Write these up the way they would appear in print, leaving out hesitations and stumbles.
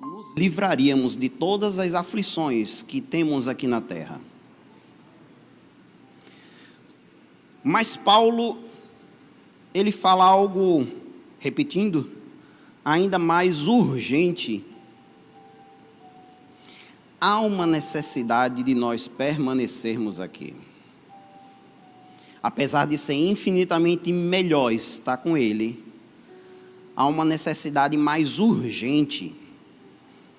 nos livraríamos de todas as aflições que temos aqui na terra. Mas Paulo, ele fala algo, repetindo, ainda mais urgente. Há uma necessidade de nós permanecermos aqui. Apesar de ser infinitamente melhor estar com Ele, há uma necessidade mais urgente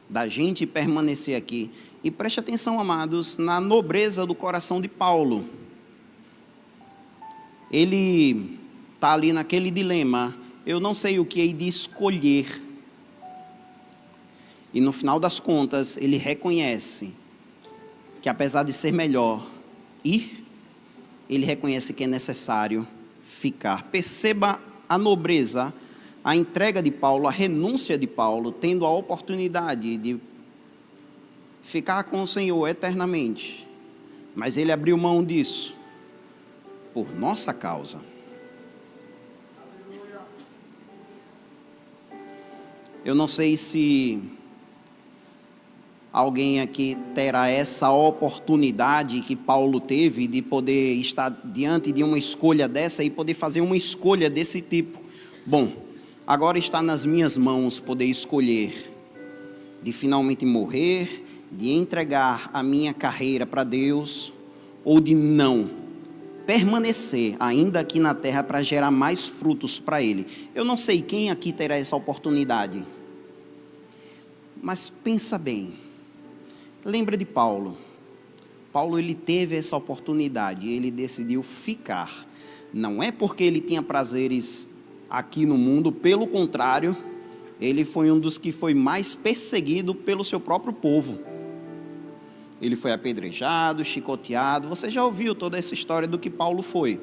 da gente permanecer aqui. E preste atenção, amados, na nobreza do coração de Paulo. Ele está ali naquele dilema, eu não sei o que hei de escolher. E no final das contas, ele reconhece que apesar de ser melhor ir, ele reconhece que é necessário ficar. Perceba a nobreza, a entrega de Paulo, a renúncia de Paulo, tendo a oportunidade de ficar com o Senhor eternamente. Mas ele abriu mão disso por nossa causa. Eu não sei se alguém aqui terá essa oportunidade que Paulo teve de poder estar diante de uma escolha dessa e poder fazer uma escolha desse tipo. Bom, agora está nas minhas mãos poder escolher de finalmente morrer, de entregar a minha carreira para Deus ou de não permanecer ainda aqui na terra para gerar mais frutos para Ele. Eu não sei quem aqui terá essa oportunidade, mas pensa bem. Lembra de Paulo. Paulo, ele teve essa oportunidade, ele decidiu ficar. Não é porque ele tinha prazeres aqui no mundo, pelo contrário, ele foi um dos que foi mais perseguido pelo seu próprio povo. Ele foi apedrejado, chicoteado. Você já ouviu toda essa história do que Paulo foi.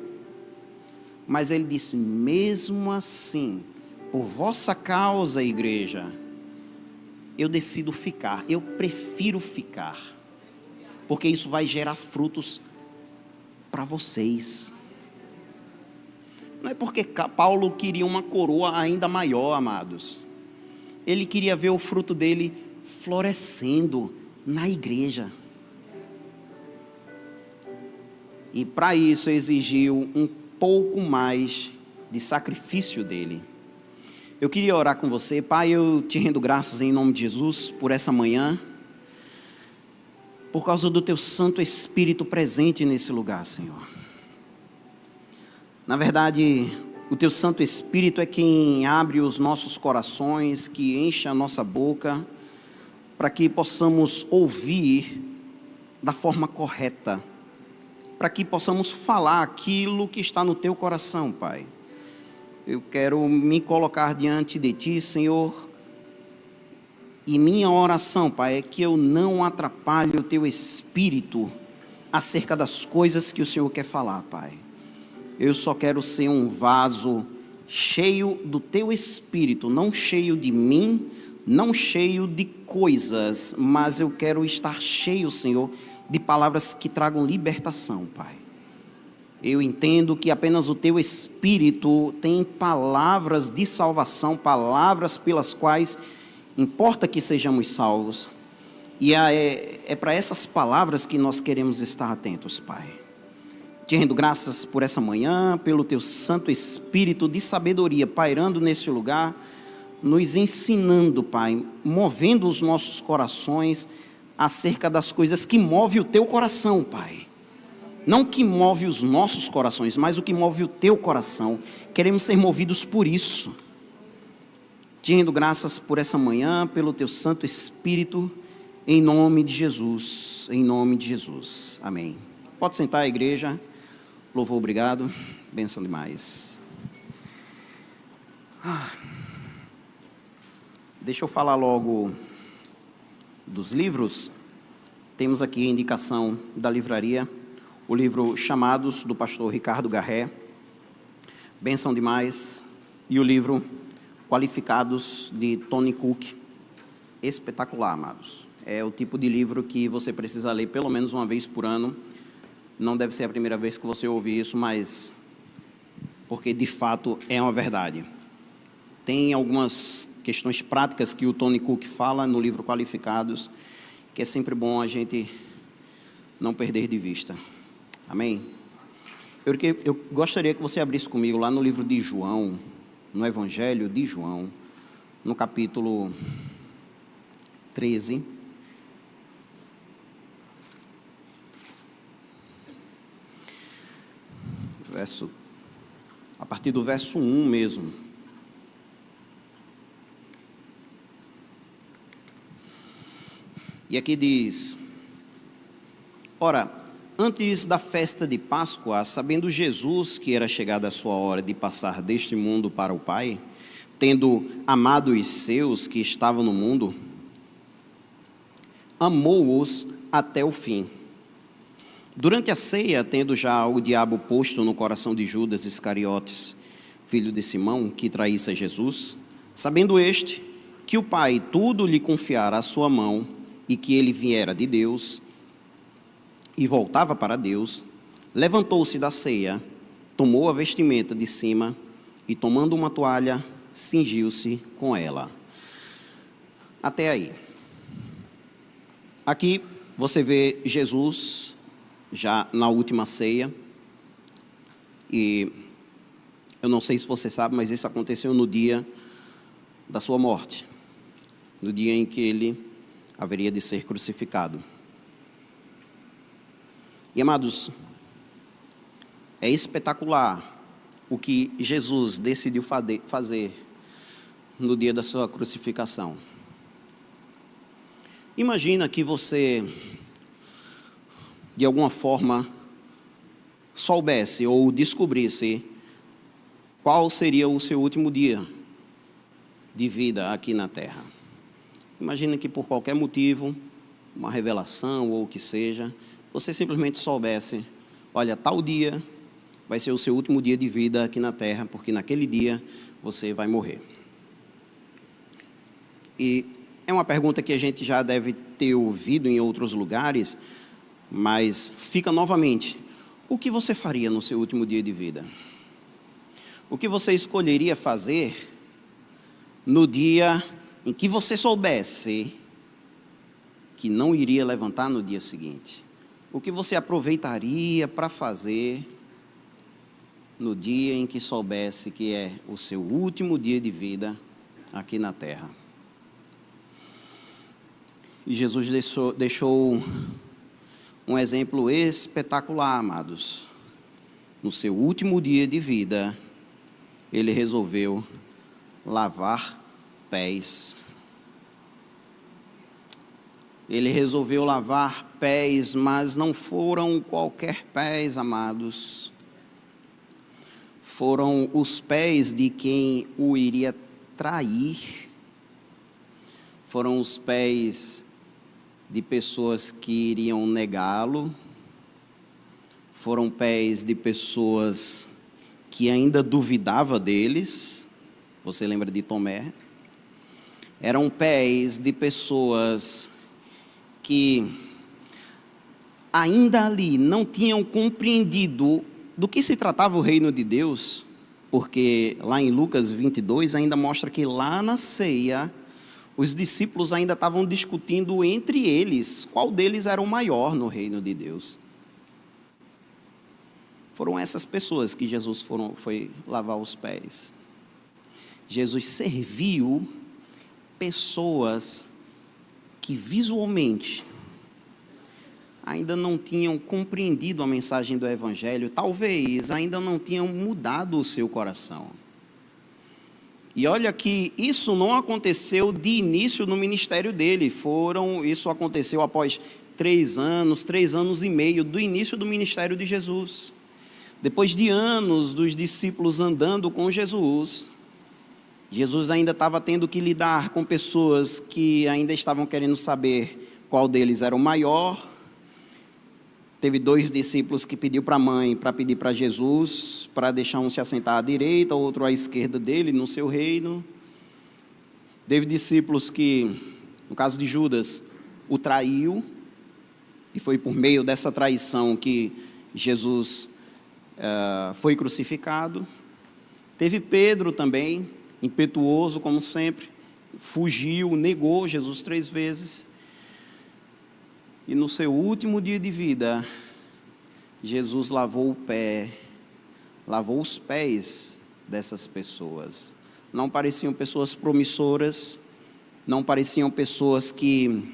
Mas ele disse, mesmo assim, por vossa causa, igreja, eu decido ficar, eu prefiro ficar, porque isso vai gerar frutos para vocês. Não é porque Paulo queria uma coroa ainda maior, amados. Ele queria ver o fruto dele florescendo na igreja. E para isso exigiu um pouco mais de sacrifício dele. Eu queria orar com você. Pai, eu te rendo graças em nome de Jesus por essa manhã, por causa do teu Santo Espírito presente nesse lugar, Senhor. Na verdade, o teu Santo Espírito é quem abre os nossos corações, que enche a nossa boca, para que possamos ouvir da forma correta, para que possamos falar aquilo que está no teu coração, Pai. Eu quero me colocar diante de Ti, Senhor, e minha oração, Pai, é que eu não atrapalhe o Teu Espírito acerca das coisas que o Senhor quer falar, Pai. Eu só quero ser um vaso cheio do Teu Espírito, não cheio de mim, não cheio de coisas, mas eu quero estar cheio, Senhor, de palavras que tragam libertação, Pai. Eu entendo que apenas o Teu Espírito tem palavras de salvação, palavras pelas quais importa que sejamos salvos. E é para essas palavras que nós queremos estar atentos, Pai. Te rendo graças por essa manhã, pelo Teu Santo Espírito de sabedoria pairando nesse lugar, nos ensinando, Pai, movendo os nossos corações acerca das coisas que movem o Teu coração, Pai. Não o que move os nossos corações, mas o que move o teu coração. Queremos ser movidos por isso. Te rendo graças por essa manhã, pelo teu Santo Espírito, em nome de Jesus. Em nome de Jesus. Amém. Pode sentar, igreja. Louvor, obrigado. Bênção demais. Deixa eu falar logo dos livros. Temos aqui a indicação da livraria. O livro Chamados, do pastor Ricardo Garré, bênção demais, e o livro Qualificados, de Tony Cook, espetacular, amados. É o tipo de livro que você precisa ler pelo menos uma vez por ano. Não deve ser a primeira vez que você ouve isso, mas porque de fato é uma verdade. Tem algumas questões práticas que o Tony Cook fala no livro Qualificados, que é sempre bom a gente não perder de vista. Amém? Eu gostaria que você abrisse comigo lá no livro de João, no Evangelho de João, no capítulo 13. A partir do verso 1 mesmo. E aqui diz: ora, antes da festa de Páscoa, sabendo Jesus que era chegada a sua hora de passar deste mundo para o Pai, tendo amado os seus que estavam no mundo, amou-os até o fim. Durante a ceia, tendo já o diabo posto no coração de Judas Iscariotes, filho de Simão, que traísse a Jesus, sabendo este que o Pai tudo lhe confiara à sua mão e que ele viera de Deus e voltava para Deus, levantou-se da ceia, tomou a vestimenta de cima e, tomando uma toalha, cingiu-se com ela. Até aí. Aqui você vê Jesus já na última ceia, e eu não sei se você sabe, mas isso aconteceu no dia da sua morte, no dia em que ele haveria de ser crucificado. E amados, é espetacular o que Jesus decidiu fazer no dia da sua crucificação. Imagina que você, de alguma forma, soubesse ou descobrisse qual seria o seu último dia de vida aqui na Terra. Imagina que por qualquer motivo, uma revelação ou o que seja, você simplesmente soubesse: olha, tal dia vai ser o seu último dia de vida aqui na Terra, porque naquele dia você vai morrer. E é uma pergunta que a gente já deve ter ouvido em outros lugares, mas fica novamente: o que você faria no seu último dia de vida? O que você escolheria fazer no dia em que você soubesse que não iria levantar no dia seguinte? O que você aproveitaria para fazer no dia em que soubesse que é o seu último dia de vida aqui na Terra? E Jesus deixou um exemplo espetacular, amados. No seu último dia de vida, ele resolveu lavar pés. Ele resolveu lavar pés, mas não foram qualquer pés, amados. Foram os pés de quem o iria trair. Foram os pés de pessoas que iriam negá-lo. Foram pés de pessoas que ainda duvidava deles. Você lembra de Tomé? Eram pés de pessoas que ainda ali não tinham compreendido do que se tratava o reino de Deus, porque lá em Lucas 22 ainda mostra que lá na ceia os discípulos ainda estavam discutindo entre eles qual deles era o maior no reino de Deus. Foram essas pessoas que Jesus foi lavar os pés. Jesus serviu pessoas que visualmente ainda não tinham compreendido a mensagem do Evangelho, talvez ainda não tinham mudado o seu coração. E olha que isso não aconteceu de início no ministério dele, isso aconteceu após 3 anos e meio do início do ministério de Jesus. Depois de anos dos discípulos andando com Jesus, Jesus ainda estava tendo que lidar com pessoas que ainda estavam querendo saber qual deles era o maior. Teve 2 discípulos que pediu para a mãe, para pedir para Jesus, para deixar um se assentar à direita, outro à esquerda dele, no seu reino. Teve discípulos que, no caso de Judas, o traiu, e foi por meio dessa traição que Jesus foi crucificado. Teve Pedro também, impetuoso como sempre, fugiu, negou Jesus 3 vezes. E no seu último dia de vida, Jesus lavou os pés dessas pessoas. Não pareciam pessoas promissoras, não pareciam pessoas que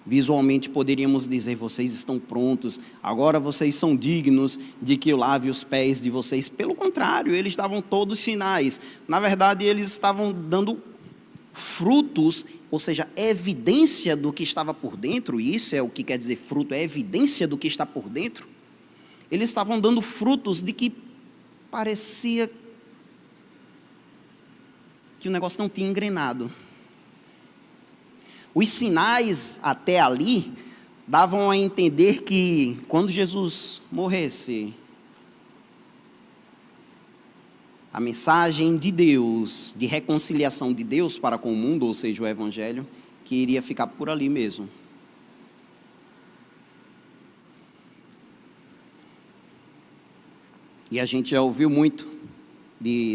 visualmente poderíamos dizer: vocês estão prontos, agora vocês são dignos de que eu lave os pés de vocês. Pelo contrário, eles davam todos sinais. Na verdade, eles estavam dando frutos, ou seja, evidência do que estava por dentro. E isso é o que quer dizer fruto, é evidência do que está por dentro. Eles estavam dando frutos de que parecia que o negócio não tinha engrenado. Os sinais até ali davam a entender que quando Jesus morresse, a mensagem de Deus, de reconciliação de Deus para com o mundo, ou seja, o Evangelho, que iria ficar por ali mesmo. E a gente já ouviu muito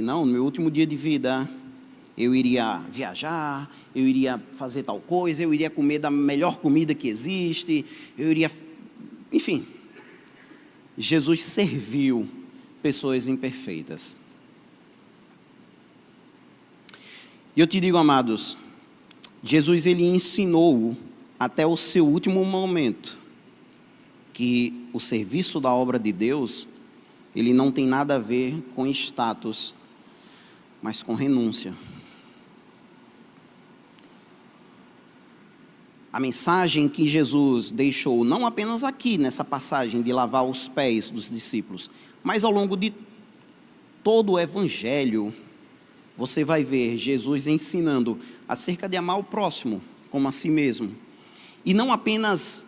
não, no meu último dia de vida, eu iria viajar, eu iria fazer tal coisa, eu iria comer da melhor comida que existe, eu iria... Enfim, Jesus serviu pessoas imperfeitas. E eu te digo, amados, Jesus, ele ensinou até o seu último momento que o serviço da obra de Deus, ele não tem nada a ver com status, mas com renúncia. A mensagem que Jesus deixou, não apenas aqui nessa passagem de lavar os pés dos discípulos, mas ao longo de todo o Evangelho, você vai ver Jesus ensinando acerca de amar o próximo como a si mesmo. E não apenas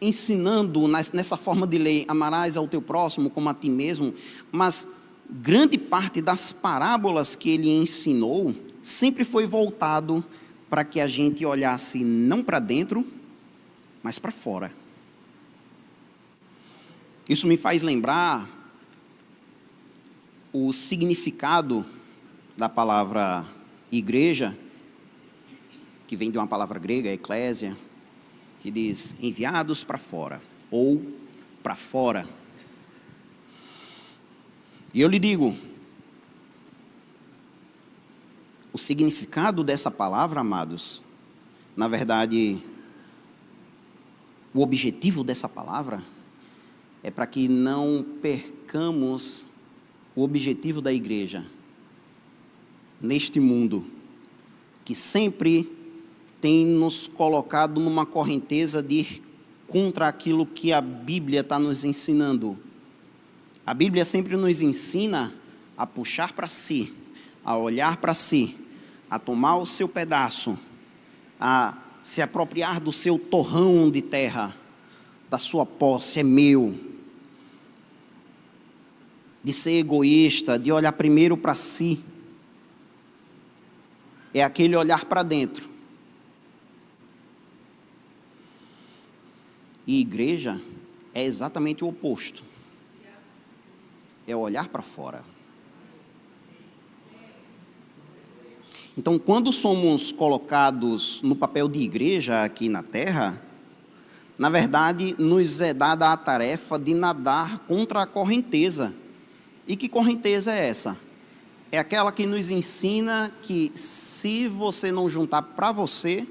ensinando nessa forma de lei, amarás ao teu próximo como a ti mesmo, mas grande parte das parábolas que ele ensinou sempre foi voltado para que a gente olhasse não para dentro, mas para fora. Isso me faz lembrar o significado da palavra igreja, que vem de uma palavra grega, eclésia, que diz enviados para fora, ou para fora. E eu lhe digo, o significado dessa palavra, amados, na verdade, o objetivo dessa palavra é para que não percamos o objetivo da igreja neste mundo, que sempre tem nos colocado numa correnteza de ir contra aquilo que a Bíblia está nos ensinando. A Bíblia sempre nos ensina a puxar para si, a olhar para si, a tomar o seu pedaço, a se apropriar do seu torrão de terra, da sua posse, é meu. De ser egoísta, de olhar primeiro para si. É aquele olhar para dentro. E igreja é exatamente o oposto. É olhar para fora. Então, quando somos colocados no papel de igreja aqui na terra, na verdade, nos é dada a tarefa de nadar contra a correnteza. E que correnteza é essa? É aquela que nos ensina que se você não juntar para você,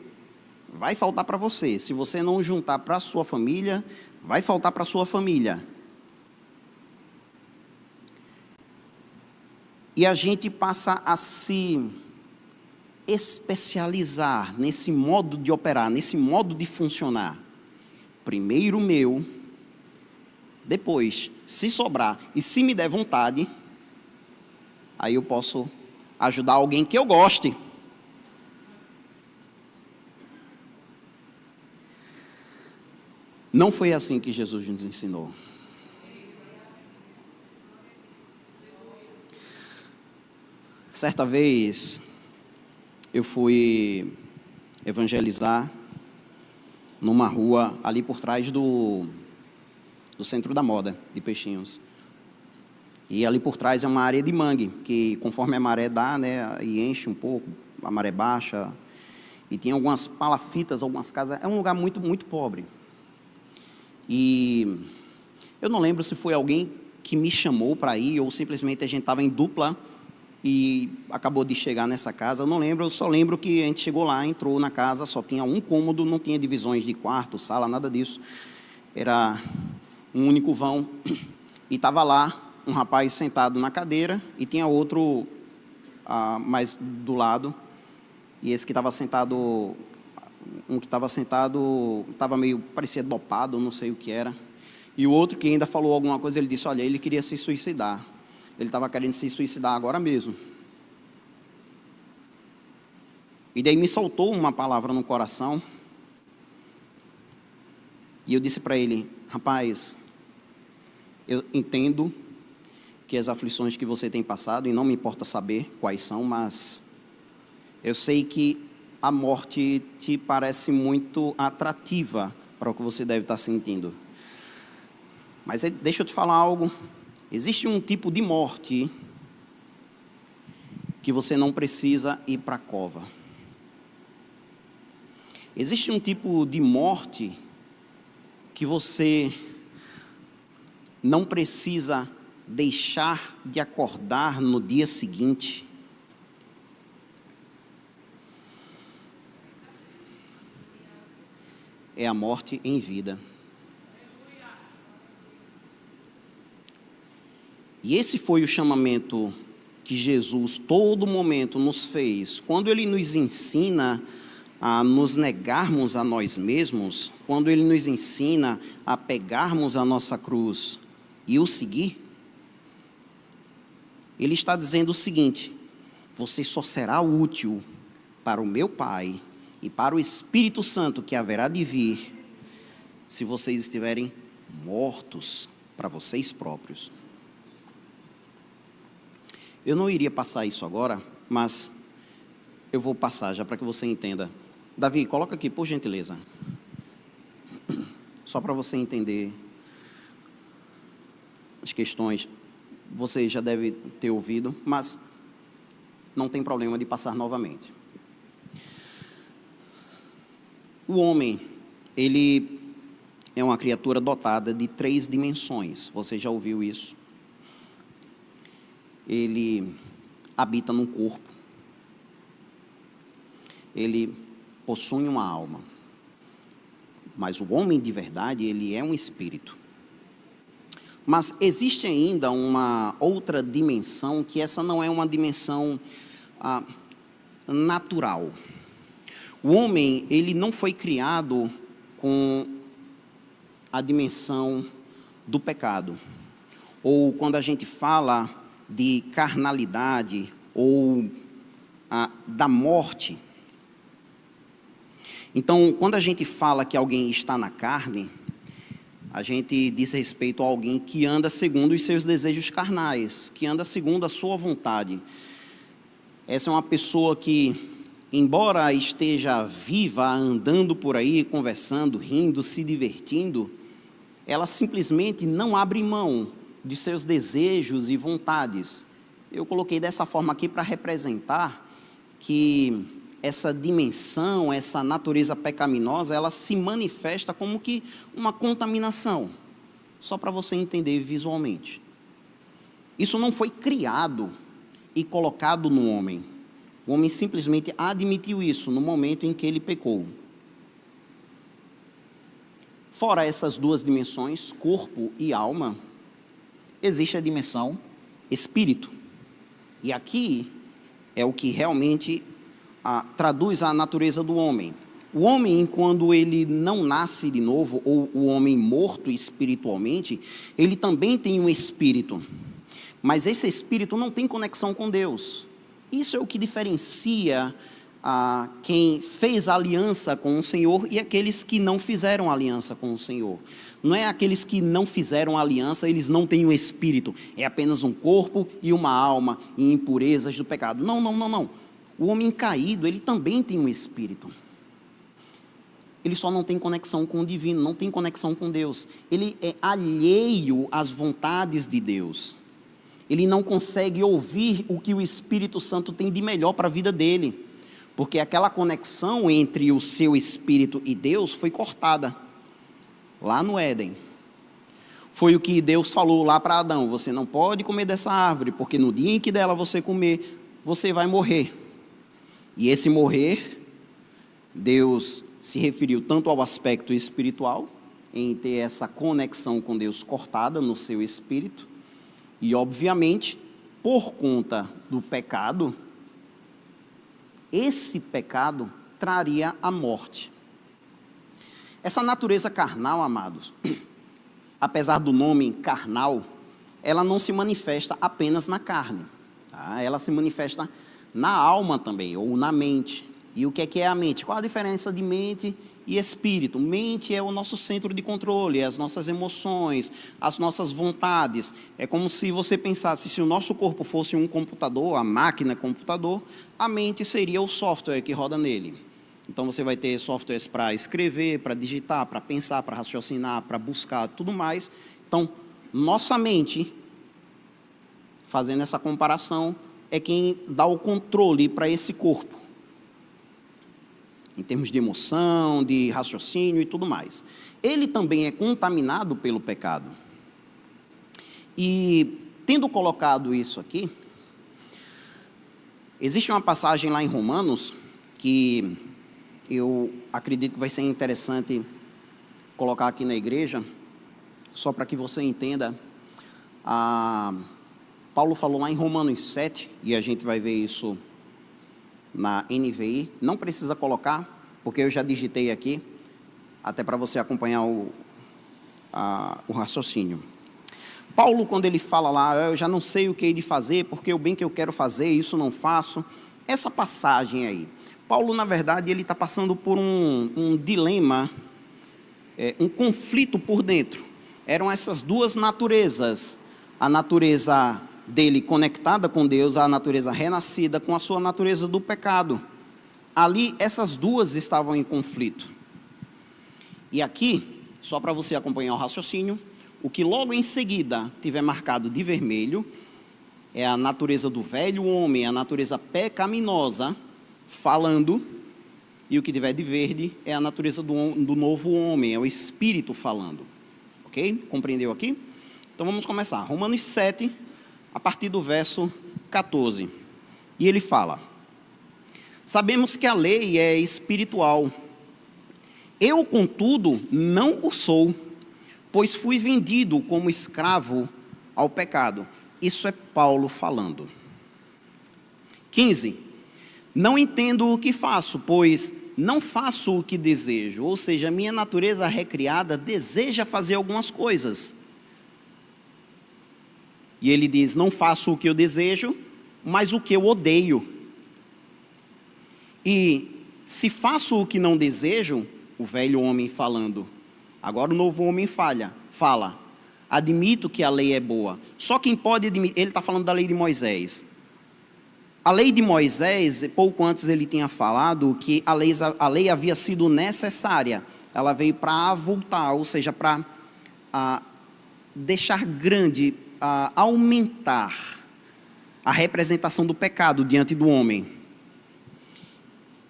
vai faltar para você. Se você não juntar para a sua família, vai faltar para a sua família. E a gente passa a se especializar nesse modo de operar, nesse modo de funcionar. Primeiro meu, depois, se sobrar e se me der vontade, aí eu posso ajudar alguém que eu goste. Não foi assim que Jesus nos ensinou. Certa vez, eu fui evangelizar numa rua ali por trás do Centro da Moda de Peixinhos. E ali por trás é uma área de mangue, que conforme a maré dá, né, e enche um pouco, a maré baixa, e tinha algumas palafitas, algumas casas. É um lugar muito, muito pobre. E eu não lembro se foi alguém que me chamou para ir, ou simplesmente a gente estava em dupla e acabou de chegar nessa casa. Eu não lembro, eu só lembro que a gente chegou lá, entrou na casa, só tinha um cômodo, não tinha divisões de quarto, sala, nada disso. Era um único vão. E estava lá um rapaz sentado na cadeira e tinha outro mais do lado. E esse que estava sentado, um que estava sentado, estava meio, parecia dopado, não sei o que era. E o outro que ainda falou alguma coisa, ele disse, olha, ele queria se suicidar. Ele estava querendo se suicidar agora mesmo. E daí me soltou uma palavra no coração. E eu disse para ele, rapaz, eu entendo que as aflições que você tem passado, e não me importa saber quais são, mas eu sei que a morte te parece muito atrativa para o que você deve estar sentindo. Mas deixa eu te falar algo. Existe um tipo de morte que você não precisa ir para a cova. Existe um tipo de morte que você não precisa deixar de acordar no dia seguinte. É a morte em vida. E esse foi o chamamento que Jesus, todo momento, nos fez. Quando Ele nos ensina a nos negarmos a nós mesmos, quando Ele nos ensina a pegarmos a nossa cruz e o seguir, Ele está dizendo o seguinte, você só será útil para o meu Pai e para o Espírito Santo que haverá de vir, se vocês estiverem mortos para vocês próprios. Eu não iria passar isso agora, mas eu vou passar já para que você entenda. Davi, coloca aqui, por gentileza. Só para você entender as questões. Você já deve ter ouvido, mas não tem problema de passar novamente. O homem, ele é uma criatura dotada de 3 dimensões. Você já ouviu isso? Ele habita num corpo. Ele possui uma alma. Mas o homem de verdade, ele é um espírito. Mas existe ainda uma outra dimensão, que essa não é uma dimensão natural. O homem, ele não foi criado com a dimensão do pecado. Ou quando a gente fala de carnalidade ou da morte. Então, quando a gente fala que alguém está na carne, a gente diz respeito a alguém que anda segundo os seus desejos carnais, que anda segundo a sua vontade. Essa é uma pessoa que, embora esteja viva, andando por aí, conversando, rindo, se divertindo, ela simplesmente não abre mão de seus desejos e vontades. Eu coloquei dessa forma aqui para representar que essa dimensão, essa natureza pecaminosa, ela se manifesta como que uma contaminação, só para você entender visualmente. Isso não foi criado e colocado no homem. O homem simplesmente admitiu isso no momento em que ele pecou. Fora essas 2 dimensões, corpo e alma, existe a dimensão espírito. E aqui é o que realmente traduz a natureza do homem. O homem, quando ele não nasce de novo, ou o homem morto espiritualmente, ele também tem um espírito. Mas esse espírito não tem conexão com Deus. Isso é o que diferencia quem fez aliança com o Senhor e aqueles que não fizeram aliança com o Senhor. Não é aqueles que não fizeram aliança, eles não têm um espírito. É apenas um corpo e uma alma e impurezas do pecado. Não, não, não, não. O homem caído, ele também tem um espírito. Ele só não tem conexão com o divino, não tem conexão com Deus. Ele é alheio às vontades de Deus. Ele não consegue ouvir o que o Espírito Santo tem de melhor para a vida dele. porque aquela conexão entre o seu espírito e Deus foi cortada lá no Éden. Foi o que Deus falou lá para Adão: você não pode comer dessa árvore, porque no dia em que dela você comer, você vai morrer. E esse morrer, Deus se referiu tanto ao aspecto espiritual, em ter essa conexão com Deus cortada no seu espírito, e obviamente, por conta do pecado, esse pecado traria a morte. Essa natureza carnal, amados, apesar do nome carnal, ela não se manifesta apenas na carne, tá? Ela se manifesta na alma também, ou na mente. E o que é a mente? Qual a diferença de mente e espírito? Mente é o nosso centro de controle, as nossas emoções, as nossas vontades. É como se você pensasse, se o nosso corpo fosse um computador, a máquina computador, a mente seria o software que roda nele. Então você vai ter softwares para escrever, para digitar, para pensar, para raciocinar, para buscar, tudo mais. Então, nossa mente, fazendo essa comparação, é quem dá o controle para esse corpo, em termos de emoção, de raciocínio e tudo mais. Ele também é contaminado pelo pecado. E, tendo colocado isso aqui, existe uma passagem lá em Romanos que eu acredito que vai ser interessante colocar aqui na igreja, só para que você entenda. Paulo falou lá em Romanos 7, e a gente vai ver isso na NVI. Não precisa colocar, porque eu já digitei aqui, até para você acompanhar o raciocínio. Paulo, quando ele fala lá, eu já não sei o que hei de fazer, porque o bem que eu quero fazer, isso não faço. Essa passagem aí, Paulo, na verdade, ele está passando por um dilema, um conflito por dentro. Eram essas duas naturezas, a natureza dele conectada com Deus, a natureza renascida com a sua natureza do pecado. Ali, essas duas estavam em conflito. E aqui, só para você acompanhar o raciocínio, o que logo em seguida tiver marcado de vermelho é a natureza do velho homem, a natureza pecaminosa, falando, e o que tiver de verde é a natureza do novo homem, é o Espírito falando. Ok? Compreendeu aqui? Então vamos começar. Romanos 7, a partir do verso 14. E ele fala: sabemos que a lei é espiritual. Eu, contudo, não o sou, pois fui vendido como escravo ao pecado. Isso é Paulo falando. 15. Não entendo o que faço, pois não faço o que desejo. Ou seja, a minha natureza recriada deseja fazer algumas coisas. E ele diz: não faço o que eu desejo, mas o que eu odeio. E se faço o que não desejo, o velho homem falando, agora o novo homem fala, admito que a lei é boa. Só quem pode admitir, ele está falando da lei de Moisés. A lei de Moisés, pouco antes ele tinha falado que a lei havia sido necessária. Ela veio para avultar, ou seja, para deixar grande, aumentar a representação do pecado diante do homem.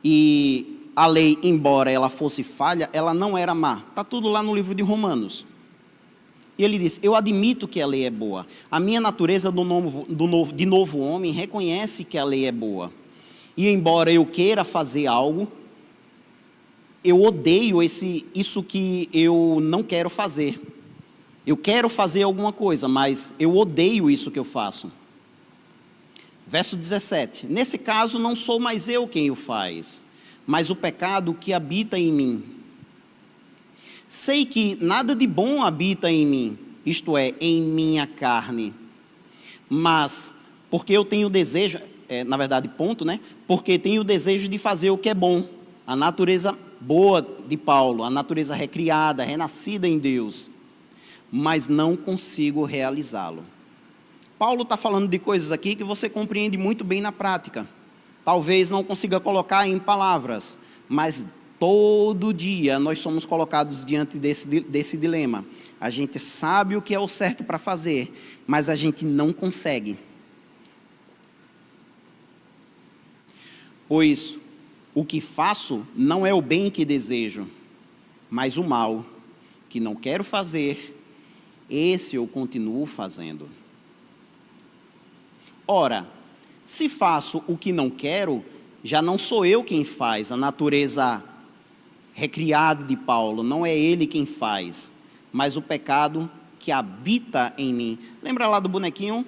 E a lei, embora ela fosse falha, ela não era má. Está tudo lá no livro de Romanos. E ele diz: eu admito que a lei é boa. A minha natureza de novo homem reconhece que a lei é boa. E embora eu queira fazer algo, eu odeio isso que eu não quero fazer. Eu quero fazer alguma coisa, mas eu odeio isso que eu faço. Verso 17. Nesse caso, não sou mais eu quem o faz, mas o pecado que habita em mim. Sei que nada de bom habita em mim, isto é, em minha carne. Mas, porque eu tenho desejo, na verdade, ponto, né? Porque tenho desejo de fazer o que é bom. A natureza boa de Paulo, a natureza recriada, renascida em Deus. Mas não consigo realizá-lo. Paulo está falando de coisas aqui que você compreende muito bem na prática. Talvez não consiga colocar em palavras, mas todo dia nós somos colocados diante desse dilema. A gente sabe o que é o certo para fazer, mas a gente não consegue. Pois O que faço não é o bem que desejo, mas o mal que não quero fazer, esse eu continuo fazendo. Ora, se faço o que não quero, já não sou eu quem faz, a natureza recriada de Paulo, não é ele quem faz, mas o pecado que habita em mim. Lembra lá do bonequinho?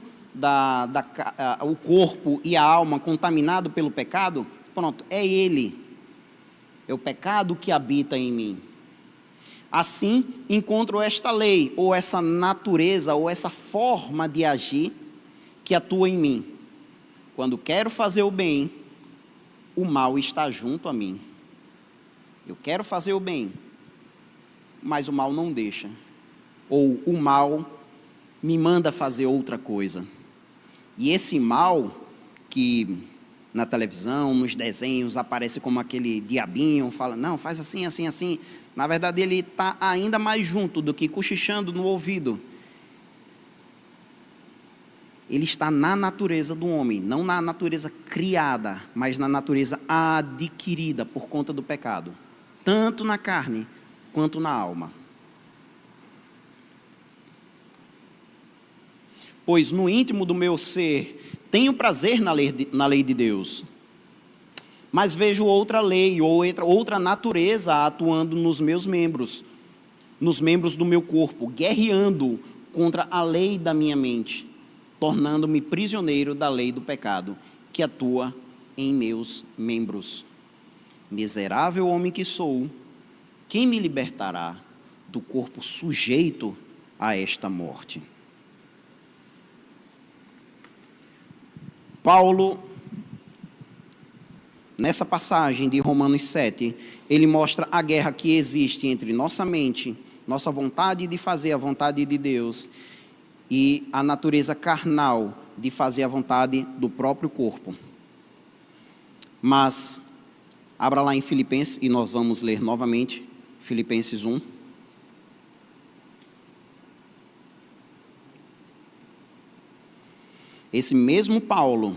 O corpo e a alma contaminado pelo pecado? Pronto, é ele. É o pecado que habita em mim. Assim, encontro esta lei, ou essa natureza, ou essa forma de agir que atua em mim. Quando quero fazer o bem, o mal está junto a mim. Eu quero fazer o bem, mas o mal não deixa. Ou o mal me manda fazer outra coisa. E esse mal, que na televisão, nos desenhos, aparece como aquele diabinho, fala, não, faz assim, assim, assim. Na verdade, ele está ainda mais junto do que cochichando no ouvido. Ele está na natureza do homem, não na natureza criada, mas na natureza adquirida por conta do pecado. Tanto na carne, quanto na alma. Pois no íntimo do meu ser, tenho prazer na lei de Deus, mas vejo outra lei, ou outra natureza atuando nos meus membros do meu corpo, guerreando contra a lei da minha mente, tornando-me prisioneiro da lei do pecado, que atua em meus membros. Miserável homem que sou, quem me libertará do corpo sujeito a esta morte? Paulo, nessa passagem de Romanos 7, ele mostra a guerra que existe entre nossa mente, nossa vontade de fazer a vontade de Deus, e a natureza carnal de fazer a vontade do próprio corpo. Mas, abra lá em Filipenses, e nós vamos ler novamente, Filipenses 1. Esse mesmo Paulo,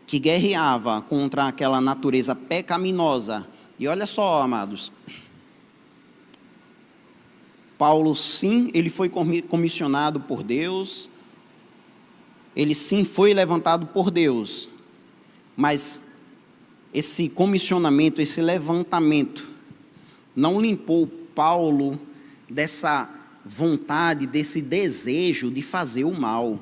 que guerreava contra aquela natureza pecaminosa, e olha só, amados, Paulo, sim, ele foi comissionado por Deus, ele sim foi levantado por Deus, mas esse comissionamento, esse levantamento, não limpou Paulo dessa vontade, desse desejo de fazer o mal.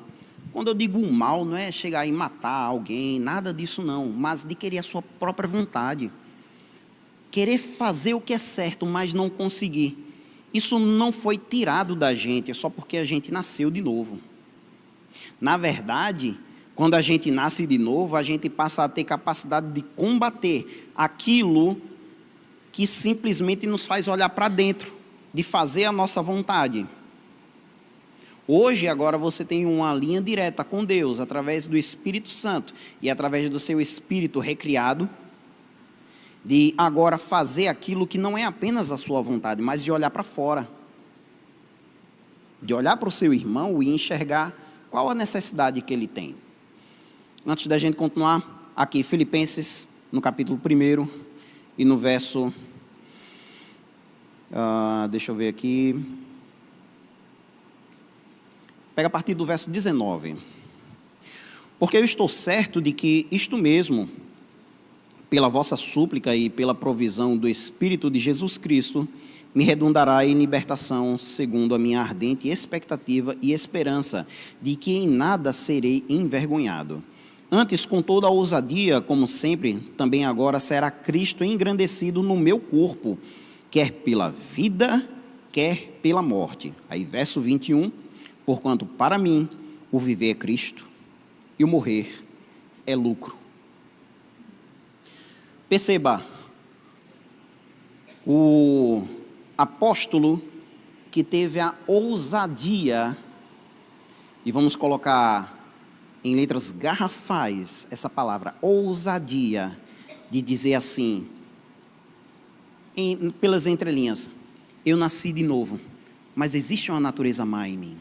Quando eu digo o mal, não é chegar e matar alguém, nada disso não, mas de querer a sua própria vontade, querer fazer o que é certo, mas não conseguir. Isso não foi tirado da gente, é só porque a gente nasceu de novo. Na verdade, quando a gente nasce de novo, a gente passa a ter capacidade de combater aquilo que simplesmente nos faz olhar para dentro, de fazer a nossa vontade. Hoje, agora, você tem uma linha direta com Deus, através do Espírito Santo e através do seu Espírito recriado, de agora fazer aquilo que não é apenas a sua vontade, mas de olhar para fora, de olhar para o seu irmão e enxergar qual a necessidade que ele tem. Antes da gente continuar, aqui Filipenses, no capítulo 1 e no verso, deixa eu ver aqui, pega a partir do verso 19. Porque eu estou certo de que isto mesmo, pela vossa súplica e pela provisão do Espírito de Jesus Cristo, me redundará em libertação, segundo a minha ardente expectativa e esperança, de que em nada serei envergonhado. Antes, com toda a ousadia, como sempre, também agora será Cristo engrandecido no meu corpo, quer pela vida, quer pela morte. Aí, verso 21, porquanto para mim o viver é Cristo e o morrer é lucro. Perceba, o apóstolo que teve a ousadia, e vamos colocar em letras garrafais essa palavra, ousadia, de dizer assim, pelas entrelinhas, eu nasci de novo, mas existe uma natureza má em mim.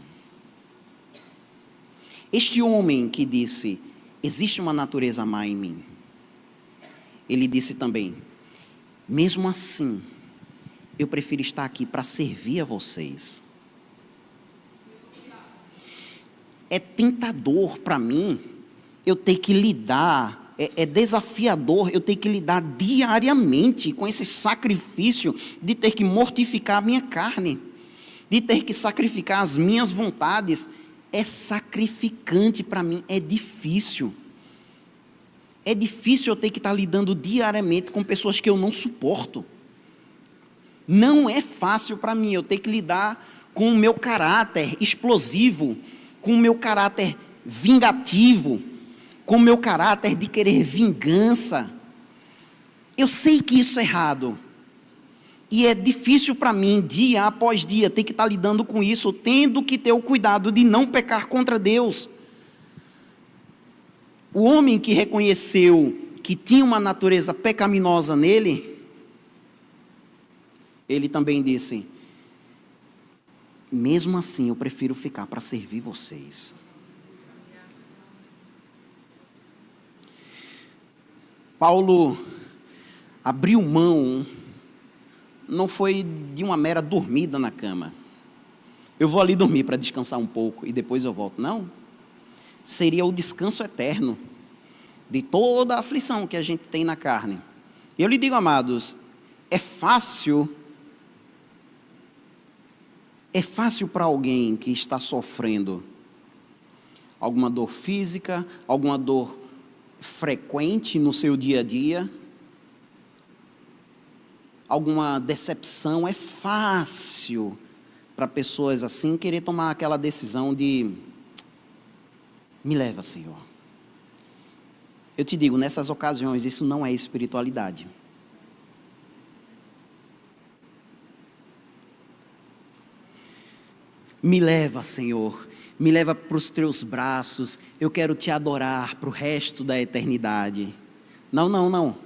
Este homem que disse, existe uma natureza má em mim, Ele disse também: mesmo assim, eu prefiro estar aqui para servir a vocês. É tentador para mim eu ter que lidar, é desafiador eu ter que lidar diariamente com esse sacrifício de ter que mortificar a minha carne, de ter que sacrificar as minhas vontades. É sacrificante para mim, é difícil. É difícil eu ter que estar lidando diariamente com pessoas que eu não suporto. Não é fácil para mim eu ter que lidar com o meu caráter explosivo, com o meu caráter vingativo, com o meu caráter de querer vingança. Eu sei que isso é errado. E é difícil para mim, dia após dia, ter que estar lidando com isso, tendo que ter o cuidado de não pecar contra Deus. O homem que reconheceu que tinha uma natureza pecaminosa nele, ele também disse: mesmo assim eu prefiro ficar para servir vocês. Paulo abriu mão, não foi de uma mera dormida na cama. Eu vou ali dormir para descansar um pouco e depois eu volto. Não. Seria o descanso eterno de toda a aflição que a gente tem na carne. Eu lhe digo, amados, é fácil para alguém que está sofrendo alguma dor física, alguma dor frequente no seu dia a dia, alguma decepção, é fácil para pessoas assim querer tomar aquela decisão de: me leva, Senhor. Eu te digo, nessas ocasiões, isso não é espiritualidade. Me leva, Senhor, me leva para os teus braços, eu quero te adorar para o resto da eternidade. Não, não, não.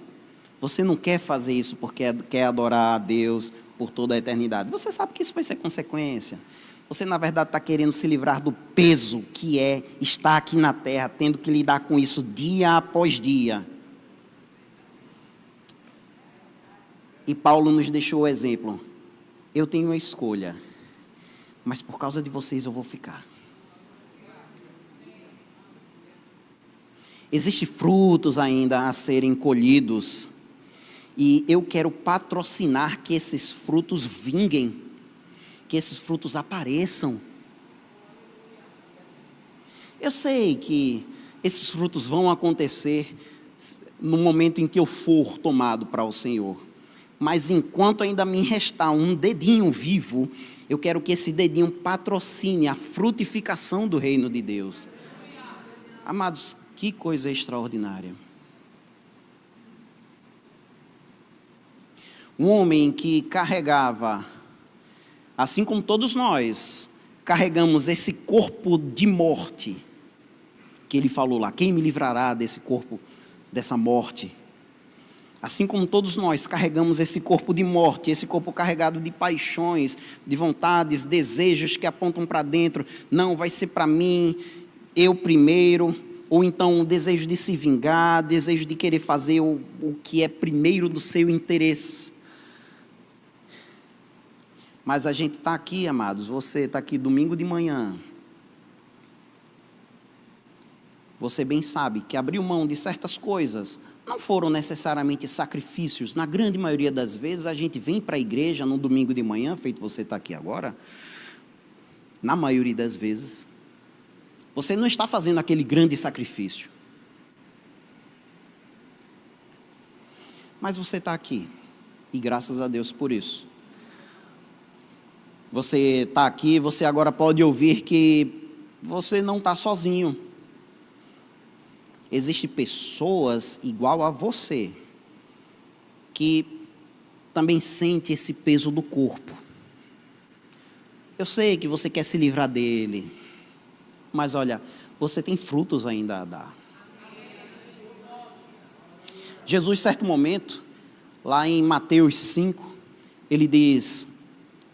Você não quer fazer isso porque quer adorar a Deus por toda a eternidade. Você sabe que isso vai ser consequência. Você, na verdade, está querendo se livrar do peso que é estar aqui na terra, tendo que lidar com isso dia após dia. E Paulo nos deixou o exemplo. Eu tenho a escolha, mas por causa de vocês eu vou ficar. Existem frutos ainda a serem colhidos, e eu quero patrocinar que esses frutos vinguem, que esses frutos apareçam. Eu sei que esses frutos vão acontecer no momento em que eu for tomado para o Senhor, mas enquanto ainda me restar um dedinho vivo, eu quero que esse dedinho patrocine a frutificação do reino de Deus. Amados, que coisa extraordinária. Um homem que carregava, assim como todos nós, carregamos esse corpo de morte, que ele falou lá: quem me livrará desse corpo, dessa morte? Assim como todos nós carregamos esse corpo de morte, esse corpo carregado de paixões, de vontades, desejos que apontam para dentro. Não, vai ser para mim, eu primeiro. Ou então um desejo de se vingar, desejo de querer fazer o que é primeiro do seu interesse. Mas a gente está aqui, amados, você está aqui domingo de manhã. Você bem sabe que abriu mão de certas coisas não foram necessariamente sacrifícios. Na grande maioria das vezes a gente vem para a igreja no domingo de manhã, feito você está aqui agora. Na maioria das vezes, você não está fazendo aquele grande sacrifício. Mas você está aqui, e graças a Deus por isso. Você está aqui, você agora pode ouvir que você não está sozinho. Existem pessoas igual a você, que também sente esse peso do corpo. Eu sei que você quer se livrar dele, mas olha, você tem frutos ainda a dar. Jesus, certo momento, lá em Mateus 5, ele diz: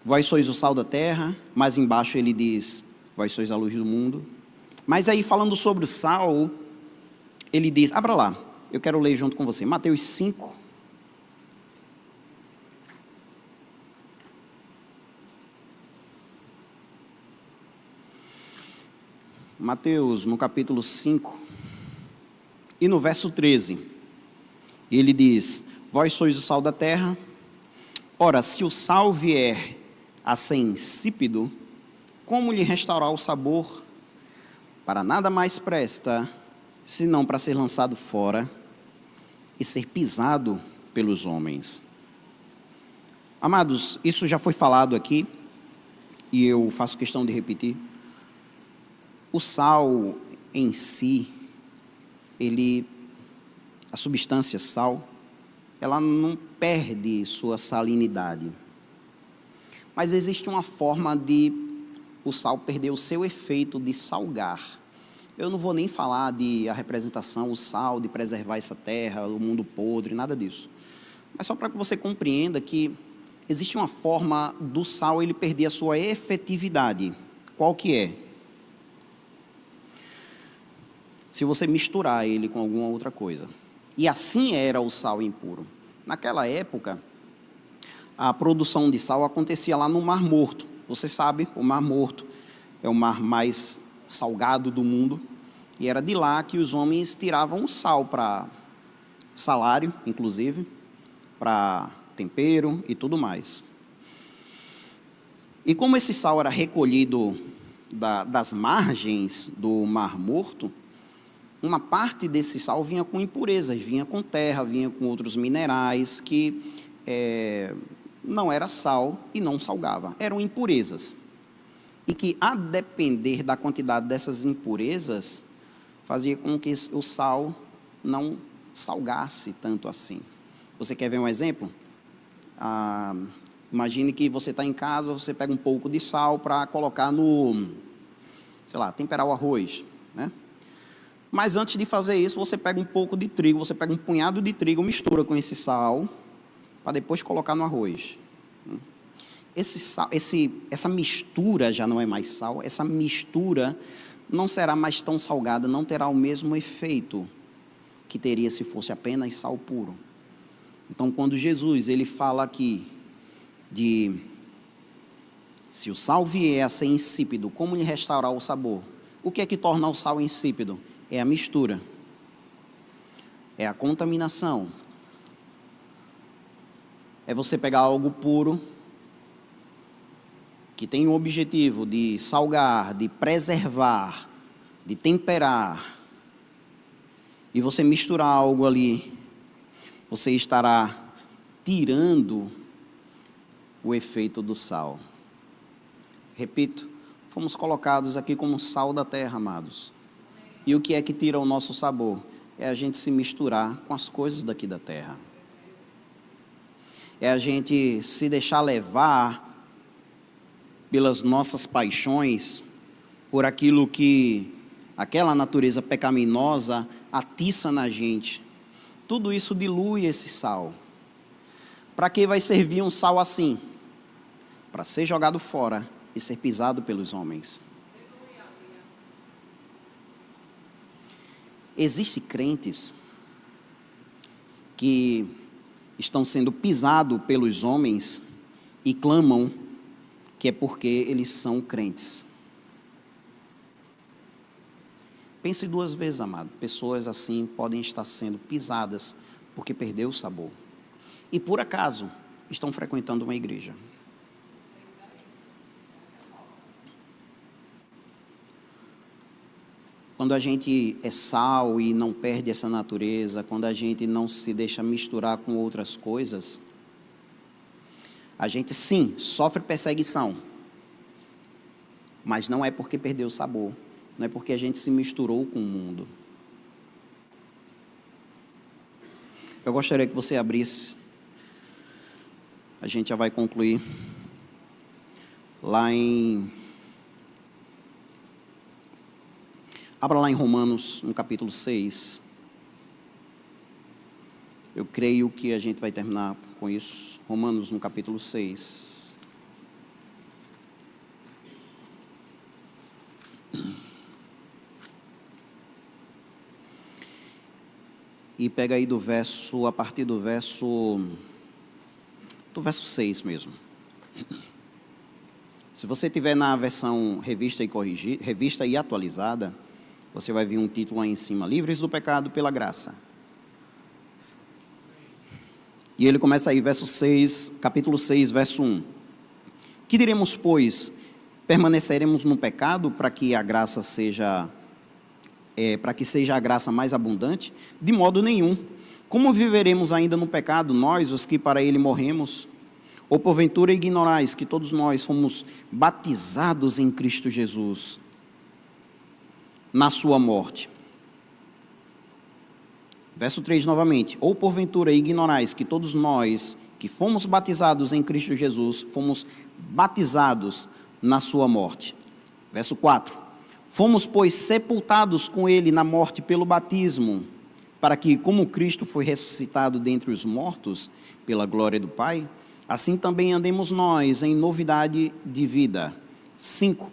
vós sois o sal da terra. Mais embaixo ele diz: vós sois a luz do mundo. Mas aí, falando sobre o sal, ele diz, abra lá, Eu quero ler junto com você. Mateus 5. Mateus, no capítulo 5, e no verso 13, ele diz: Vós sois o sal da terra. Ora, se o sal vier a ser insípido, como lhe restaurar o sabor? Para nada mais presta, senão para ser lançado fora e ser pisado pelos homens. Amados, isso já foi falado aqui, e eu faço questão de repetir. O sal em si, a substância sal, ela não perde sua salinidade. Mas existe uma forma de o sal perder o seu efeito de salgar. Eu não vou nem falar de a representação, o sal, de preservar essa terra, o mundo podre, nada disso. Mas só para que você compreenda que existe uma forma do sal ele perder a sua efetividade. Qual que é? Se você misturar ele com alguma outra coisa. E assim era o sal impuro. Naquela época, a produção de sal acontecia lá no Mar Morto. Você sabe, o Mar Morto é o mar mais salgado do mundo. E era de lá que os homens tiravam o sal para salário, inclusive, para tempero e tudo mais. E como esse sal era recolhido das margens do Mar Morto, uma parte desse sal vinha com impurezas, vinha com terra, vinha com outros minerais que não era sal e não salgava, eram impurezas. E que, a depender da quantidade dessas impurezas, fazia com que o sal não salgasse tanto assim. Você quer ver um exemplo? Imagine que você está em casa, você pega um pouco de sal para colocar no, sei lá, temperar o arroz, né? Mas antes de fazer isso, você pega um pouco de trigo, você pega um punhado de trigo, mistura com esse sal, para depois colocar no arroz. Essa mistura já não é mais sal, essa mistura não será mais tão salgada, não terá o mesmo efeito que teria se fosse apenas sal puro. Então, quando Jesus ele fala aqui de se o sal vier a ser insípido, como lhe restaurar o sabor? O que é que torna o sal insípido? É a mistura, é a contaminação. É você pegar algo puro, que tem o objetivo de salgar, de preservar, de temperar, e você misturar algo ali, você estará tirando o efeito do sal. Repito, fomos colocados aqui como sal da terra, amados. E o que é que tira o nosso sabor? É a gente se misturar com as coisas daqui da terra. É a gente se deixar levar pelas nossas paixões, por aquilo que aquela natureza pecaminosa atiça na gente. Tudo isso dilui esse sal. Para que vai servir um sal assim? Para ser jogado fora e ser pisado pelos homens. Existem crentes que estão sendo pisados pelos homens e clamam que é porque eles são crentes. Pense duas vezes, amado. Pessoas assim podem estar sendo pisadas porque perdeu o sabor. E por acaso estão frequentando uma igreja. Quando a gente é sal e não perde essa natureza, quando a gente não se deixa misturar com outras coisas, a gente sim sofre perseguição, mas não é porque perdeu o sabor, não é porque a gente se misturou com o mundo. Eu gostaria que você abrisse, a gente já vai concluir, abra lá em Romanos, no capítulo 6. Eu creio que a gente vai terminar com isso. Romanos, no capítulo 6. e pega aí a partir do verso 6 mesmo. Se você tiver na versão revista e atualizada, você vai ver um título aí em cima: Livres do pecado pela graça. E ele começa aí, capítulo 6, verso 1. Que diremos, pois? Permaneceremos no pecado para que seja a graça mais abundante? De modo nenhum. Como viveremos ainda no pecado, nós, os que para ele morremos? Ou porventura ignorais que todos nós fomos batizados em Cristo Jesus, na sua morte? Verso 3 novamente. Ou porventura ignorais que todos nós que fomos batizados em Cristo Jesus, fomos batizados na sua morte? Verso 4. Fomos, pois, sepultados com ele na morte pelo batismo, para que, como Cristo foi ressuscitado dentre os mortos, pela glória do Pai, assim também andemos nós em novidade de vida. 5.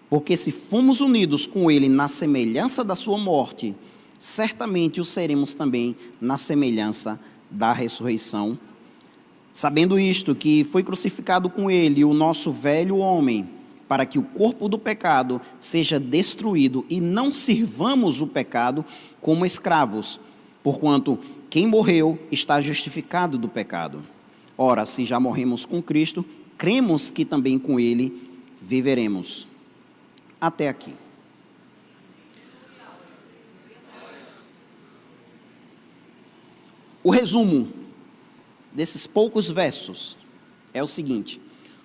Porque se fomos unidos com ele na semelhança da sua morte, certamente o seremos também na semelhança da ressurreição. Sabendo isto, que foi crucificado com ele o nosso velho homem, para que o corpo do pecado seja destruído e não sirvamos o pecado como escravos, porquanto quem morreu está justificado do pecado. Ora, se já morremos com Cristo, cremos que também com ele viveremos. Até aqui. O resumo desses poucos versos é o seguinte: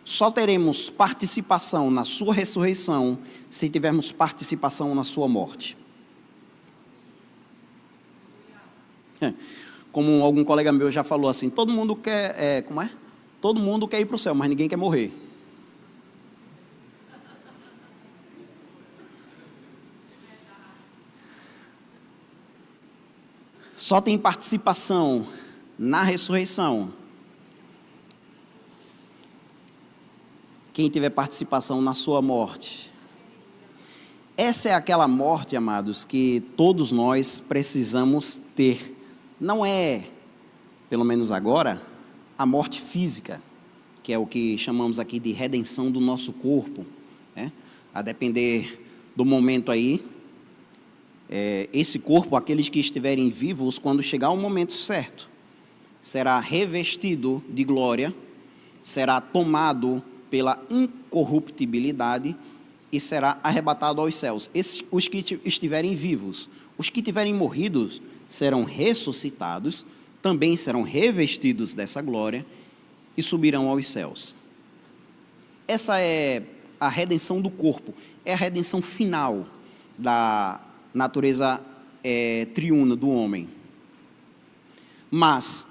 só teremos participação na sua ressurreição se tivermos participação na sua morte. Como algum colega meu já falou assim, todo mundo quer, Todo mundo quer ir para o céu, mas ninguém quer morrer. Só tem participação na ressurreição quem tiver participação na sua morte. Essa é aquela morte, amados, que todos nós precisamos ter. Não é, pelo menos agora, a morte física, que é o que chamamos aqui de redenção do nosso corpo, né? A depender do momento aí, esse corpo, aqueles que estiverem vivos, quando chegar o momento certo, será revestido de glória, será tomado pela incorruptibilidade e será arrebatado aos céus. Os que estiverem vivos. Os que tiverem morridos serão ressuscitados, também serão revestidos dessa glória e subirão aos céus. Essa é a redenção do corpo, é a redenção final da natureza triuna do homem. Mas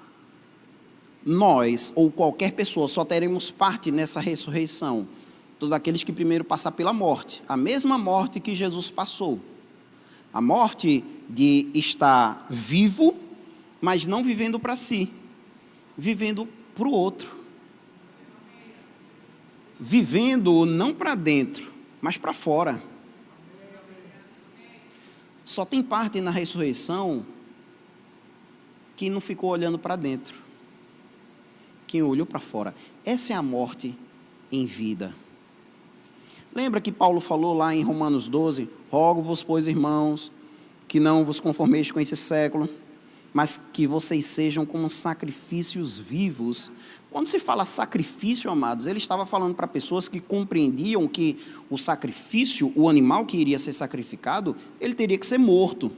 nós, ou qualquer pessoa, só teremos parte nessa ressurreição, todos aqueles que primeiro passar pela morte, a mesma morte que Jesus passou, a morte de estar vivo, mas não vivendo para si, vivendo para o outro, vivendo não para dentro, mas para fora. Só tem parte na ressurreição quem não ficou olhando para dentro, quem olhou para fora. Essa é a morte em vida. Lembra que Paulo falou lá em Romanos 12, rogo-vos, pois, irmãos, que não vos conformeis com esse século, mas que vocês sejam como sacrifícios vivos. Quando se fala sacrifício, amados, ele estava falando para pessoas que compreendiam que o sacrifício, o animal que iria ser sacrificado, ele teria que ser morto.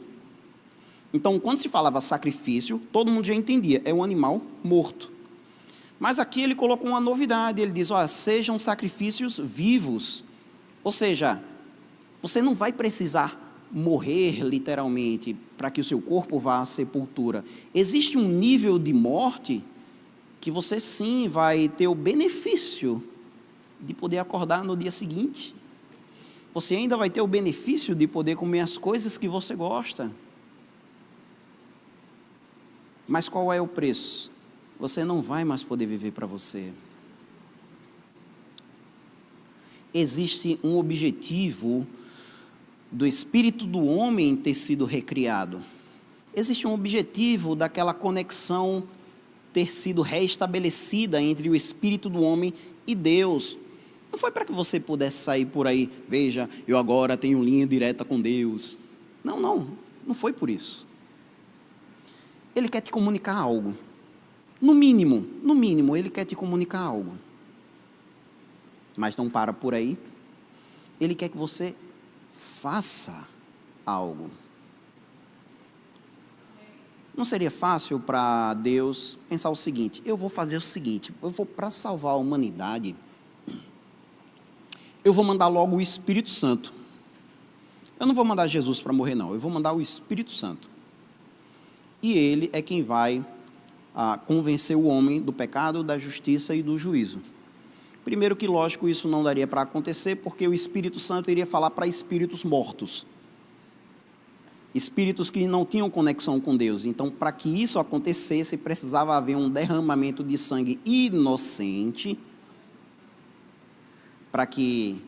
Então, quando se falava sacrifício, todo mundo já entendia, é um animal morto. Mas aqui ele colocou uma novidade, ele diz, sejam sacrifícios vivos. Ou seja, você não vai precisar morrer literalmente para que o seu corpo vá à sepultura. Existe um nível de morte que você sim vai ter o benefício de poder acordar no dia seguinte. Você ainda vai ter o benefício de poder comer as coisas que você gosta. Mas qual é o preço? Você não vai mais poder viver para você. Existe um objetivo do espírito do homem ter sido recriado. Existe um objetivo daquela conexão ter sido restabelecida entre o espírito do homem e Deus. Não foi para que você pudesse sair por aí, veja, eu agora tenho linha direta com Deus. Não foi por isso. Ele quer te comunicar algo. No mínimo, ele quer te comunicar algo. Mas não para por aí. Ele quer que você faça algo. Não seria fácil para Deus pensar o seguinte: eu vou fazer o seguinte, para salvar a humanidade, eu vou mandar logo o Espírito Santo. Eu não vou mandar Jesus para morrer, não. Eu vou mandar o Espírito Santo. E ele é quem vai convencer o homem do pecado, da justiça e do juízo. Primeiro que, lógico, isso não daria para acontecer, porque o Espírito Santo iria falar para espíritos mortos. Espíritos que não tinham conexão com Deus. Então, para que isso acontecesse, precisava haver um derramamento de sangue inocente, para que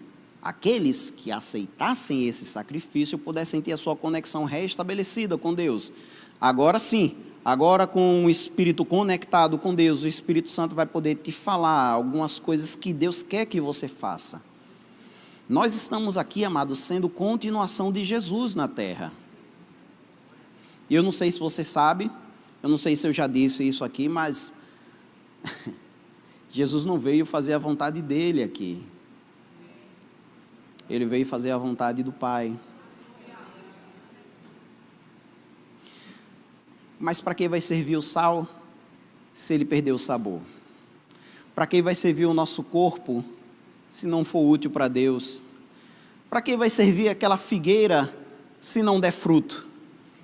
aqueles que aceitassem esse sacrifício pudessem ter a sua conexão restabelecida com Deus. Agora sim, agora com o Espírito conectado com Deus, o Espírito Santo vai poder te falar algumas coisas que Deus quer que você faça. Nós estamos aqui, amados, sendo continuação de Jesus na terra. E eu não sei se você sabe, eu não sei se eu já disse isso aqui, mas Jesus não veio fazer a vontade dele aqui. Ele veio fazer a vontade do Pai. Mas para que vai servir o sal se ele perder o sabor? Para que vai servir o nosso corpo se não for útil para Deus? Para que vai servir aquela figueira se não der fruto?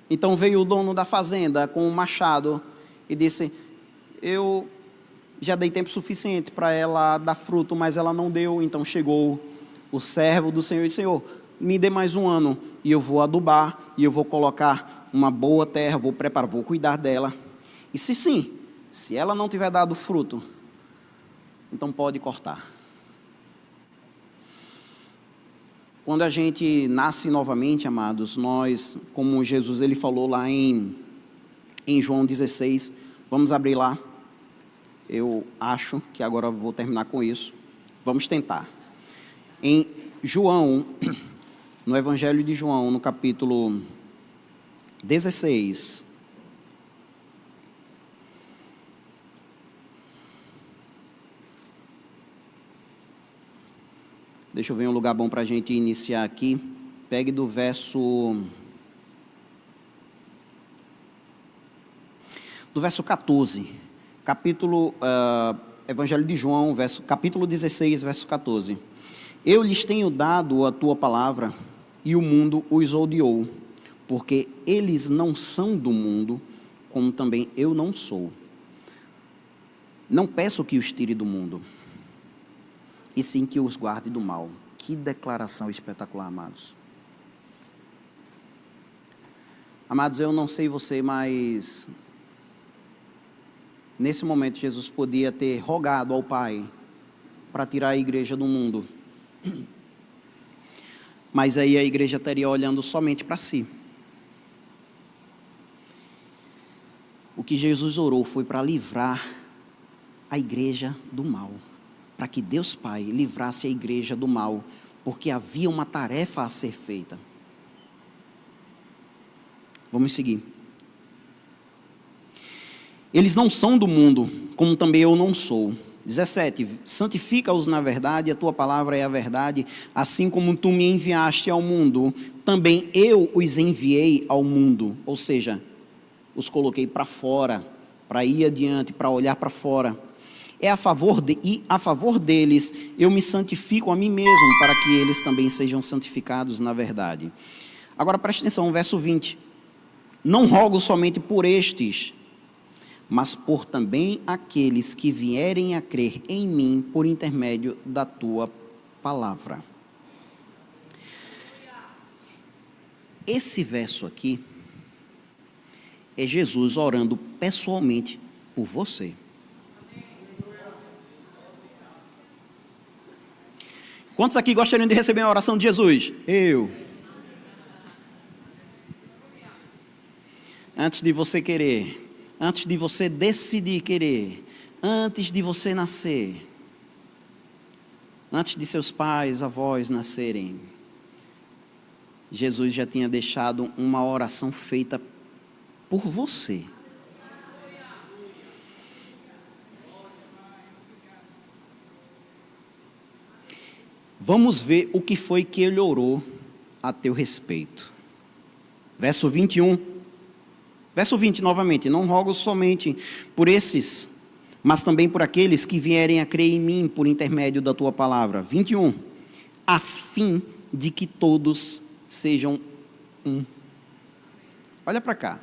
Então veio o dono da fazenda com um machado e disse: eu já dei tempo suficiente para ela dar fruto, mas ela não deu. Então chegou o servo do Senhor e disse: Senhor, me dê mais um ano e eu vou adubar e eu vou colocar uma boa terra, vou preparar, vou cuidar dela. E se ela não tiver dado fruto, então pode cortar. Quando a gente nasce novamente, amados, nós, como Jesus ele falou lá em João 16, vamos abrir lá. Eu acho que agora eu vou terminar com isso. Vamos tentar. Em João, no Evangelho de João, no capítulo 16, deixa eu ver um lugar bom para a gente iniciar aqui. Pegue do verso 14, Evangelho de João, capítulo 16, verso 14. Eu lhes tenho dado a tua palavra, e o mundo os odiou, porque eles não são do mundo, como também eu não sou. Não peço que os tire do mundo, e sim que os guarde do mal. Que declaração espetacular, amados. Amados, eu não sei você, mas nesse momento Jesus podia ter rogado ao Pai para tirar a igreja do mundo. Mas aí a igreja estaria olhando somente para si. O que Jesus orou foi para livrar a igreja do mal, para que Deus Pai livrasse a igreja do mal, porque havia uma tarefa a ser feita. Vamos seguir. Eles não são do mundo, como também eu não sou. 17, santifica-os na verdade, a tua palavra é a verdade, assim como tu me enviaste ao mundo, também eu os enviei ao mundo, ou seja, os coloquei para fora, para ir adiante, para olhar para fora. E a favor deles eu me santifico a mim mesmo, para que eles também sejam santificados na verdade. Agora preste atenção, verso 20. Não rogo somente por estes, mas por também aqueles que vierem a crer em mim por intermédio da tua palavra. Esse verso aqui é Jesus orando pessoalmente por você. Quantos aqui gostariam de receber a oração de Jesus? Eu. Antes de você querer, antes de você decidir querer, antes de você nascer, antes de seus pais, avós nascerem, Jesus já tinha deixado uma oração feita por você. Vamos ver o que foi que ele orou a teu respeito. Verso 21. Verso 20 novamente. Não rogo somente por esses, mas também por aqueles que vierem a crer em mim por intermédio da tua palavra. 21. A fim de que todos sejam um. Olha para cá.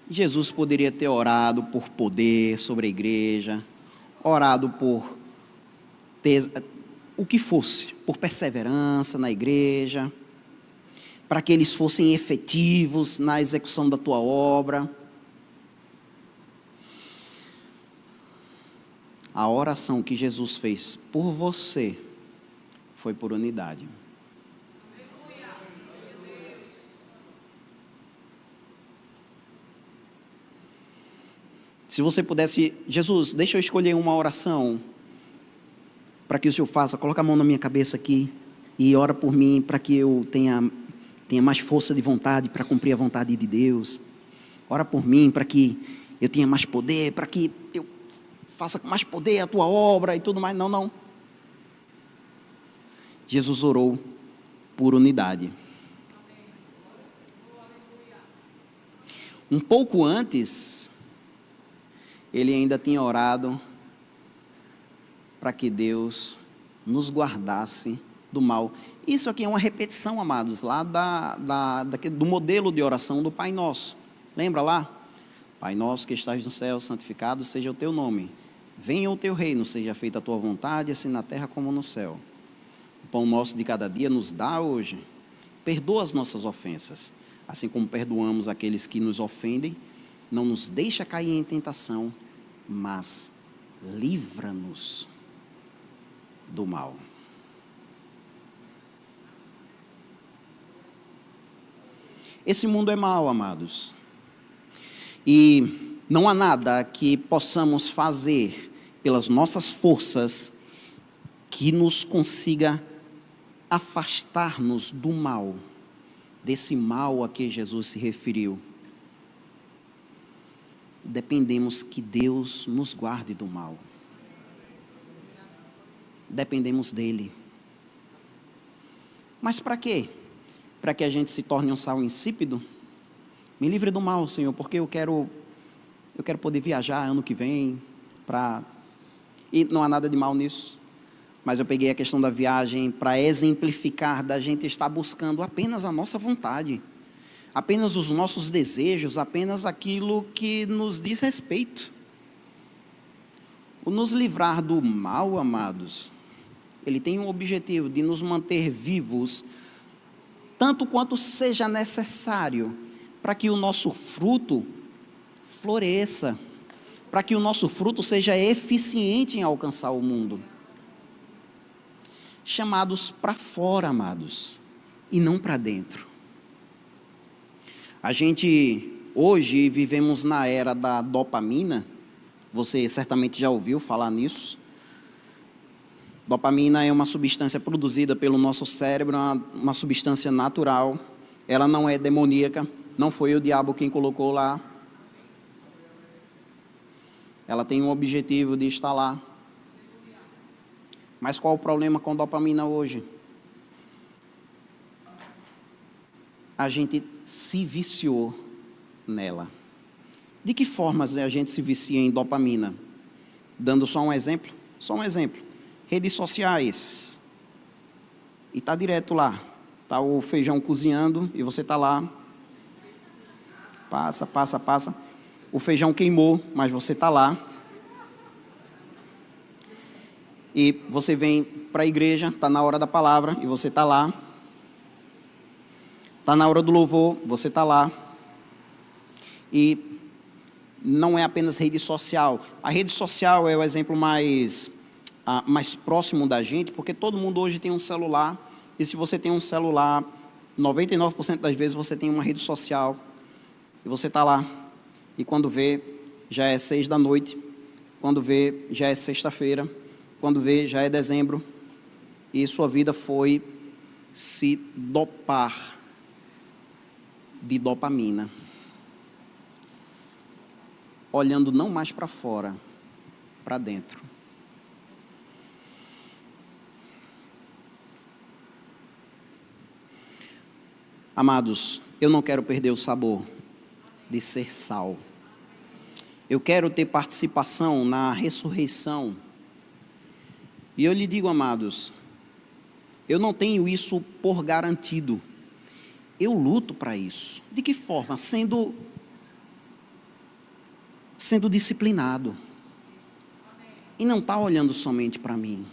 Jesus poderia ter orado por poder sobre a igreja, orado por o que fosse, por perseverança na igreja, para que eles fossem efetivos na execução da tua obra. A oração que Jesus fez por você foi por unidade. Se você pudesse, Jesus, deixa eu escolher uma oração para que o Senhor faça, coloca a mão na minha cabeça aqui e ora por mim para que eu tenha mais força de vontade para cumprir a vontade de Deus. Ora por mim para que eu tenha mais poder, para que eu faça com mais poder a tua obra e tudo mais. Não, não. Jesus orou por unidade. Um pouco antes, ele ainda tinha orado para que Deus nos guardasse do mal. Isso aqui é uma repetição, amados, lá do modelo de oração do Pai Nosso. Lembra lá? Pai nosso que estás no céu, santificado seja o teu nome. Venha o teu reino, seja feita a tua vontade, assim na terra como no céu. O pão nosso de cada dia nos dá hoje. Perdoa as nossas ofensas, assim como perdoamos aqueles que nos ofendem. Não nos deixa cair em tentação, mas livra-nos do mal. Esse mundo é mau, amados. E não há nada que possamos fazer pelas nossas forças que nos consiga afastar-nos do mal, desse mal a que Jesus se referiu. Dependemos que Deus nos guarde do mal. Dependemos dEle. Mas para quê? Para que a gente se torne um sal insípido? Me livre do mal, Senhor, porque eu quero poder viajar ano que vem. E não há nada de mal nisso. Mas eu peguei a questão da viagem para exemplificar da gente estar buscando apenas a nossa vontade, apenas os nossos desejos, apenas aquilo que nos diz respeito. O nos livrar do mal, amados, ele tem um objetivo de nos manter vivos, tanto quanto seja necessário, para que o nosso fruto floresça, para que o nosso fruto seja eficiente em alcançar o mundo. Chamados para fora, amados, e não para dentro. A gente, hoje, vivemos na era da dopamina. Você certamente já ouviu falar nisso. Dopamina é uma substância produzida pelo nosso cérebro, uma substância natural. Ela não é demoníaca, não foi o diabo quem colocou lá. Ela tem um objetivo de estar lá. Mas qual o problema com dopamina hoje? A gente se viciou nela. De que formas a gente se vicia em dopamina? Dando só um exemplo? Só um exemplo. Redes sociais. E está direto lá. Está o feijão cozinhando e você está lá. Passa. O feijão queimou, mas você está lá. E você vem para a igreja, está na hora da palavra e você está lá. Está na hora do louvor, você está lá. E não é apenas rede social. A rede social é o exemplo mais próximo da gente, porque todo mundo hoje tem um celular. E se você tem um celular, 99% das vezes você tem uma rede social e você está lá, e quando vê, já é 6 da noite, quando vê, já é sexta-feira, quando vê, já é dezembro, e sua vida foi se dopar de dopamina, olhando não mais para fora, para dentro. Amados, eu não quero perder o sabor de ser sal. Eu quero ter participação na ressurreição. E eu lhe digo, amados, eu não tenho isso por garantido. Eu luto para isso. De que forma? Sendo disciplinado. E não está olhando somente para mim.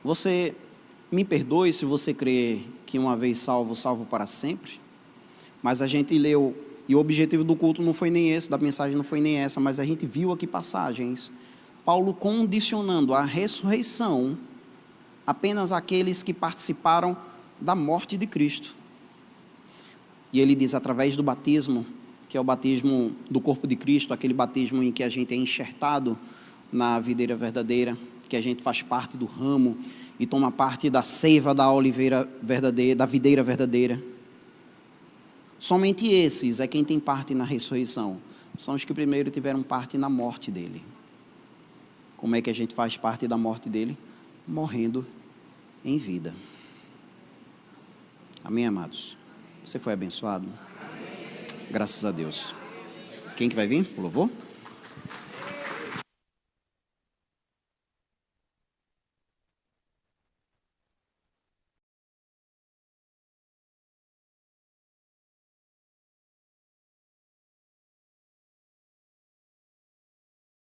Você me perdoe se você crê que uma vez salvo, salvo para sempre. Mas a gente leu, e o objetivo do culto não foi nem esse, da mensagem não foi nem essa, mas a gente viu aqui passagens. Paulo condicionando a ressurreição apenas àqueles que participaram da morte de Cristo. E ele diz, através do batismo, que é o batismo do corpo de Cristo, aquele batismo em que a gente é enxertado na videira verdadeira, que a gente faz parte do ramo e toma parte da seiva da oliveira verdadeira, da videira verdadeira. Somente esses é quem tem parte na ressurreição. São os que primeiro tiveram parte na morte dele. Como é que a gente faz parte da morte dele? Morrendo em vida. Amém, amados? Você foi abençoado? Amém. Graças a Deus. Quem que vai vir? O louvor?